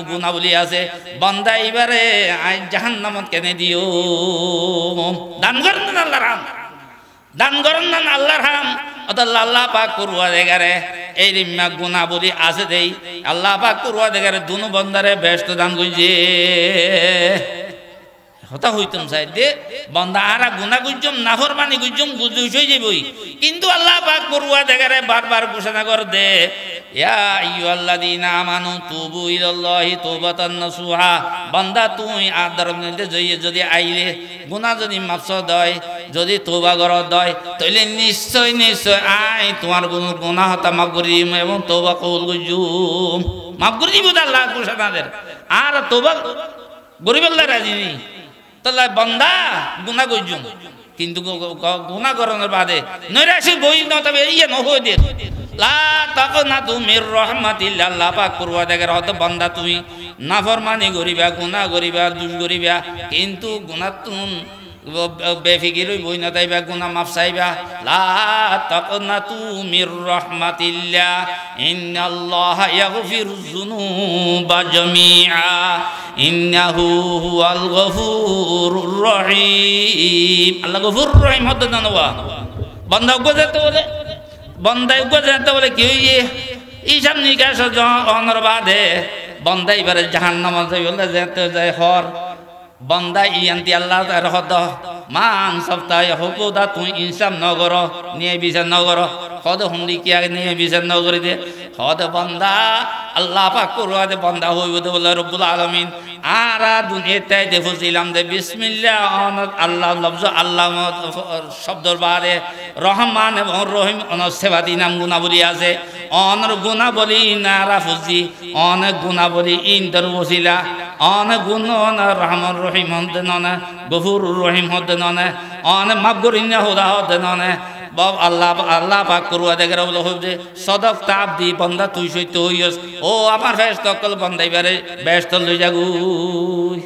গুণাবলী আছে বন্দা এবারে জাহান্নামত কেনে দিও দান করেন না আল্লাহর হাম দান করেন না আল্লাহর হাম অতএব আল্লাহ পাক করুয়া দেগারে এই রিম্মা গুণাবলী আছে দেই আল্লাহ পাক করুয়া দেগারে দুনো বন্দারে ব্যস্ত দান কইছে হতা হইতাম চাই দে বন্দা আরা গুনা গুজম নাফরমানি গুজম গুজুস হয়ে যাবই কিন্তু আল্লাহ পাক করুয়া দেখারে বারবার ঘোষণা কর দে ইয়া আইয়ুহাল্লাযীনা আমানু তুবু ইলাল্লাহি তাওবাতান নাসুহা বন্দা তুই আদর মধ্যে যদি আইলে গুনাহ যদি মাফসদ হয় যদি তওবা কর দয় তাইলে নিশ্চয় নিশ্চয় আই তোমার গুনাহ হতা মাফ করি এবং তওবা কবুল গুজুম মাফ করে দিব আল্লাহ ঘোষণা দেন আর তওবা গরিব আল্লাহ রাজি নেই তাহলে বন্দা গুনাহ গুজুম কিন্তু গুনাহ করানোর বাদে নৈরাশি বই ন তবে ইয়ে ন হয়ে দে লা তাকনাতু মির রাহমাতিল্লাহ আল্লাহ পাক করুয়া দেখার হত বন্দা তুমি নাফরমানি করিবা গুনাহ করিবা দুষ করিবা কিন্তু গুনাহ তুমি বেফিকির বই না তাইবা গুনাহ মাফ চাইবা লা তাকনাতু মির রাহমাতিল্লাহ ইন্নাল্লাহা ইয়াগফিরুয যুনুবা জামিআ ইন্নাহু হুয়াল গফুরুর রহিম আল্লাহ গফুরুর রহিম হতে জানবা বন্দা গজেতে বলে বন্দা গজেতে বলে কি হইয়ে ইসাম নিকাশ অনর বাদে বন্দা এবারে জাহান্নামে যাইলে যেতে যায় হর বন্দা ইয়ান্তি আল্লাহ তার হদ মান সপ্তাহে হকুদা তুই ইনসাম নগর নিয়ে বিচার নগর হদ হুন্দি কি আগে নিয়ে বিচার নগরী দে হদ বন্দা আল্লাহ পাক করুয়া দে বন্দা হইব দে বলে রব্বুল আলামিন আরা দুনিয়াতে দেখছিলাম দে বিসমিল্লাহ আল্লাহ লফজ আল্লাহ শব্দর বারে রহমান এবং রহিম অনসেবাদি নাম গুণাবলী আছে অনর গুণাবলী নারা ফুজি অনেক গুণাবলী ইন্দর বসিলা অনেক গুণ রহমান রহিম হতে ননে গফুর রহিম হতে ননে অনেক মাফগরিনা হুদা হতে ননে বাব আল্লাহ আল্লাহ পাক করুয়া দেখে বলে হইবে সদক তাপ দি বন্দা তুই সইতে হইস ও আমার ফেরেশতা কল বন্দাইবারে ব্যস্ত লই যাগুই